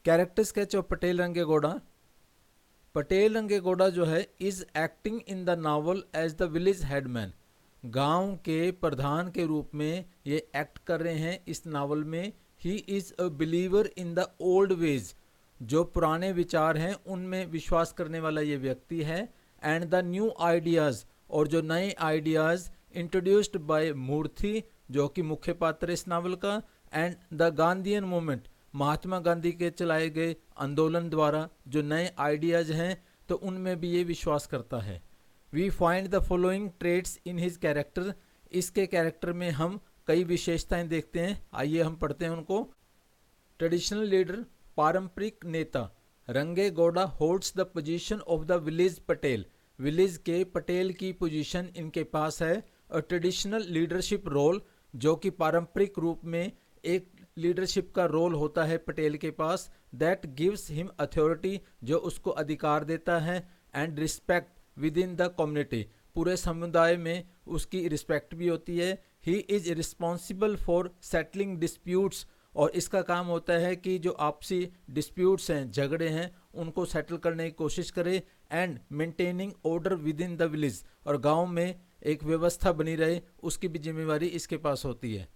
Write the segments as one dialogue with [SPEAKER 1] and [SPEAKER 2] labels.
[SPEAKER 1] Character sketch of Patel Rangegowda. Patel Rangegowda जो है is acting in the novel as the village headman. गांव के प्रधान के रूप में ये एक्ट कर रहे हैं इस नावल में। He is a believer in the old veg, जो पुराने विचार हैं उनमें विश्वास करने वाला ये व्यक्ति है। एंड द न्यू आइडियाज, और जो नए आइडियाज इंट्रोड्यूस्ड बाय मूर्ति, जो कि मुख्य पात्र है इस नावल का। And the Gandhian movement, Mahatma Gandhi के चलाए गए आंदोलन द्वारा जो नए आइडियाज हैं तो उनमें भी ये विश्वास करता है। We find the following traits in his character. इसके कैरेक्टर में हम कई विशेषताएं देखते हैं, आइए हम पढ़ते हैं उनको। ट्रेडिशनल लीडर, पारंपरिक नेता। Rangegowda holds the position of the village patel. Village के पटेल की पोजीशन इनके पास है। अ ट्रेडिशनल लीडरशिप रोल, जो कि पारंपरिक रूप में एक लीडरशिप का रोल होता है पटेल के पास। दैट गिव्स हिम अथॉरिटी, जो उसको अधिकार देता है। And respect with in the community, पूरे समुदाय में उसकी रिस्पेक्ट भी होती है। He is responsible for settling disputes, और इसका काम होता है कि जो आपसी डिस्प्यूट्स हैं, झगड़े हैं, उनको सेटल करने की कोशिश करे। And maintaining order with in the village, और गांव में एक व्यवस्था बनी रहे उसकी भी जिम्मेवारी इसके पास होती है।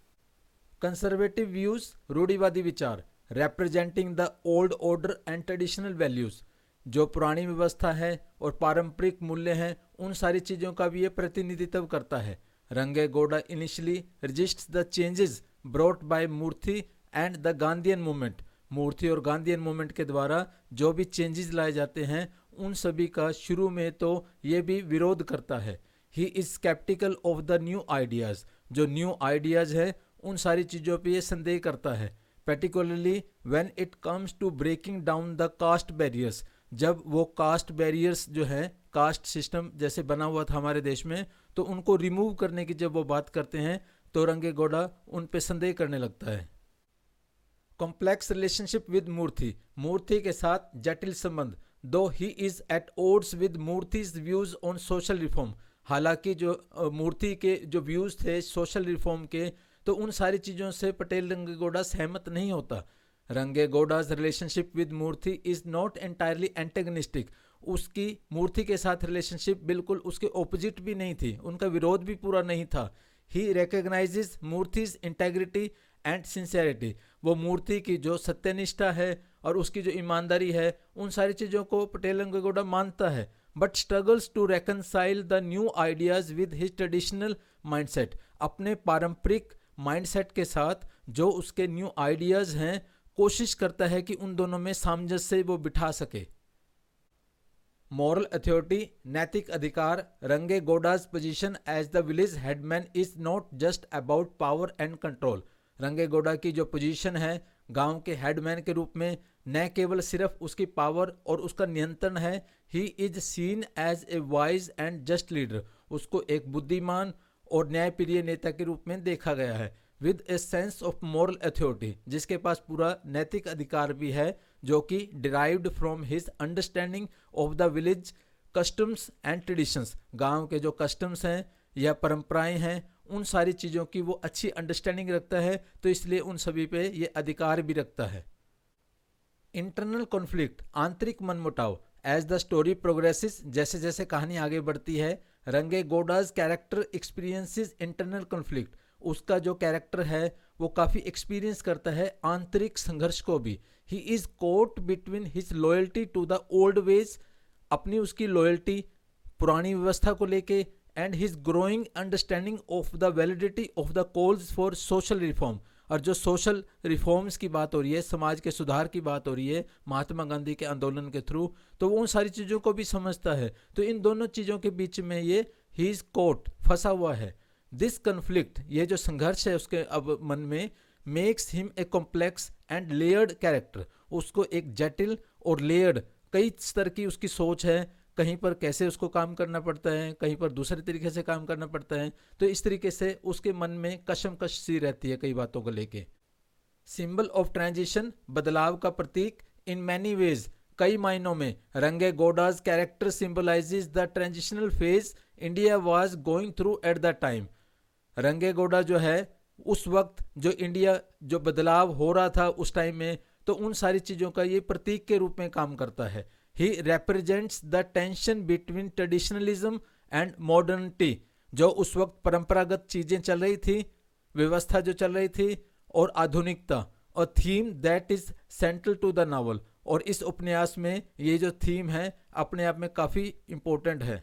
[SPEAKER 1] कंजर्वेटिव व्यूज, रूढ़िवादी विचार। Representing the old order and traditional values, जो पुरानी व्यवस्था है और पारंपरिक मूल्य हैं उन सारी चीज़ों का भी ये प्रतिनिधित्व करता है। Rangegowda initially resists the changes brought by Murthy and the Gandhian movement. Murthy और गांधीयन मूवमेंट के द्वारा जो भी चेंजेस लाए जाते हैं उन सभी का शुरू में तो ये भी विरोध करता है। He is sceptical of the new ideas, जो न्यू आइडियाज़ है उन सारी चीज़ों पे ये संदेह करता है। Particularly when it comes to breaking down the caste barriers, जब वो कास्ट बैरियर्स जो है, कास्ट सिस्टम जैसे बना हुआ था हमारे देश में, तो उनको रिमूव करने की जब वो बात करते हैं तो रंगेगौड़ा उन पे संदेह करने लगता है। Complex relationship with Moorthy, Moorthy के साथ जटिल संबंध। Though he is at odds with Moorthy's views on social reform, हालांकि जो मूर्ति के जो व्यूज थे सोशल रिफॉर्म के, तो उन सारी चीज़ों से पटेल रंगेगौड़ा सहमत नहीं होता। Rangegowda's relationship with Murthy is not entirely antagonistic, उसकी मूर्ति के साथ रिलेशनशिप बिल्कुल उसके ऑपोजिट भी नहीं थी, उनका विरोध भी पूरा नहीं था। He recognizes Murthy's integrity and sincerity, वो मूर्ति की जो सत्यनिष्ठा है और उसकी जो ईमानदारी है उन सारी चीज़ों को पटेल रंगेगौड़ा मानता है। But struggles to reconcile the new ideas with his traditional mindset, अपने पारंपरिक माइंडसेट के साथ जो उसके न्यू आइडियाज हैं कोशिश करता है कि उन दोनों में सामंजस्य वो बिठा सके। मॉरल अथॉरिटी, नैतिक अधिकार। Rangegowda's position as the village headman is not just about power and control. Rangegowda की जो पोजीशन है गांव के हेडमैन के रूप में न केवल सिर्फ उसकी पावर और उसका नियंत्रण है। He is seen as a wise and just leader, उसको एक बुद्धिमान और न्यायप्रिय नेता के रूप में देखा गया है। With a sense of moral authority, जिसके पास पूरा नैतिक अधिकार भी है, जो कि derived from his understanding of the village customs and traditions, गांव के जो कस्टम्स हैं या परंपराएं हैं उन सारी चीज़ों की वो अच्छी अंडरस्टैंडिंग रखता है, तो इसलिए उन सभी पे ये अधिकार भी रखता है। इंटरनल कॉन्फ्लिक्ट, आंतरिक मनमुटाव। एज द स्टोरी प्रोग्रेसेस, जैसे जैसे कहानी आगे बढ़ती है, रंगेगौड़ाज कैरेक्टर एक्सपीरियंसेस इंटरनल कॉन्फ्लिक्ट, उसका जो कैरेक्टर है वो काफ़ी एक्सपीरियंस करता है आंतरिक संघर्ष को भी। He is caught between his loyalty to the old ways, अपनी उसकी लॉयल्टी पुरानी व्यवस्था को लेके, and his growing understanding of the validity of the calls for social reform, और जो सोशल रिफॉर्म्स की बात हो रही है, समाज के सुधार की बात हो रही है महात्मा गांधी के आंदोलन के थ्रू, तो वो उन सारी चीज़ों को भी समझता है। तो इन दोनों चीज़ों के बीच में ये ही इज कोट, फंसा हुआ है। दिस कन्फ्लिक्ट, ये जो संघर्ष है उसके अब मन में, makes him a complex and layered character, उसको एक जटिल और लेयर्ड, कई स्तर की उसकी सोच है, कहीं पर कैसे उसको काम करना पड़ता है, कहीं पर दूसरे तरीके से काम करना पड़ता है, तो इस तरीके से उसके मन में कशमकश सी रहती है कई बातों को लेके। सिंबल ऑफ ट्रांजिशन, बदलाव का प्रतीक। इन मैनी वेज, कई मायनों में, Rangegowda's character symbolizes the transitional phase India was going through at the time. Rangegowda जो है उस वक्त जो इंडिया जो बदलाव हो रहा था उस टाइम में, तो उन सारी चीज़ों का ये प्रतीक के रूप में काम करता है। He represents the tension between traditionalism and modernity, जो उस वक्त परंपरागत चीज़ें चल रही थी, व्यवस्था जो चल रही थी, और आधुनिकता, और theme that is central to the novel. और इस उपन्यास में ये जो थीम है अपने आप में काफ़ी इंपॉर्टेंट है।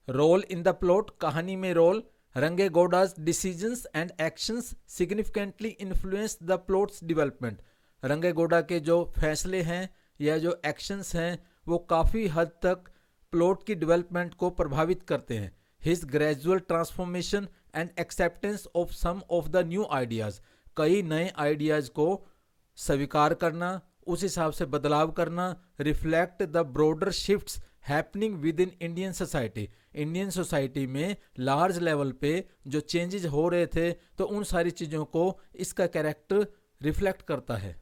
[SPEAKER 1] रोल इन द प्लॉट, कहानी में रोल। Rangegowda's decisions and actions significantly influence the plot's development. Rangegowda के जो फैसले हैं या जो एक्शंस हैं वो काफ़ी हद तक प्लॉट की डेवलपमेंट को प्रभावित करते हैं। His gradual transformation and acceptance of some of the new ideas, कई नए आइडियाज़ को स्वीकार करना, उस हिसाब से बदलाव करना। Reflect the broader shifts happening with in Indian society, Indian society में लार्ज लेवल पे जो चेंजेस हो रहे थे, तो उन सारी चीज़ों को इसका कैरेक्टर रिफ्लेक्ट करता है।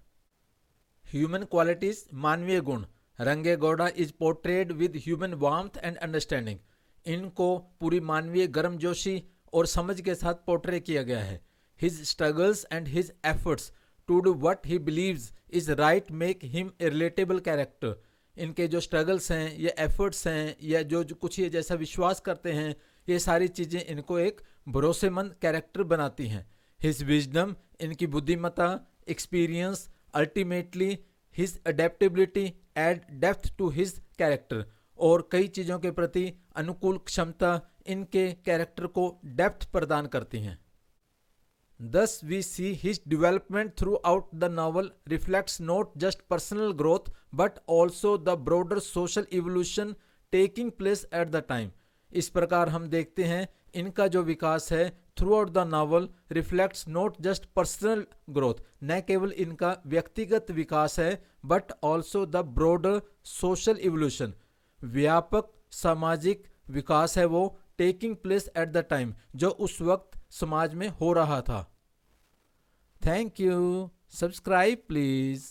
[SPEAKER 1] ह्यूमन क्वालिटीज, मानवीय गुण। Rangegowda is portrayed with human warmth and understanding, इनको पूरी मानवीय गर्मजोशी और समझ के साथ पोर्ट्रे किया गया है। His struggles and his efforts to do what he believes is right make him a relatable character. इनके जो स्ट्रगल्स हैं या एफर्ट्स हैं या जो कुछ ये जैसा विश्वास करते हैं, ये सारी चीज़ें इनको एक भरोसेमंद कैरेक्टर बनाती हैं। हिज विजडम, इनकी बुद्धिमत्ता, experience, ultimately his adaptability add depth to his character, और कई चीज़ों के प्रति अनुकूल क्षमता इनके कैरेक्टर को डेप्थ प्रदान करती हैं। Thus we see his development throughout the novel reflects not just personal growth but also the broader social evolution taking place at the time. इस प्रकार हम देखते हैं इनका जो विकास है throughout the novel reflects not just personal growth, न केवल इनका व्यक्तिगत विकास है but also the broader social evolution, व्यापक सामाजिक विकास है वो taking place at the time, जो उस वक्त समाज में हो रहा था। Thank you. Subscribe please.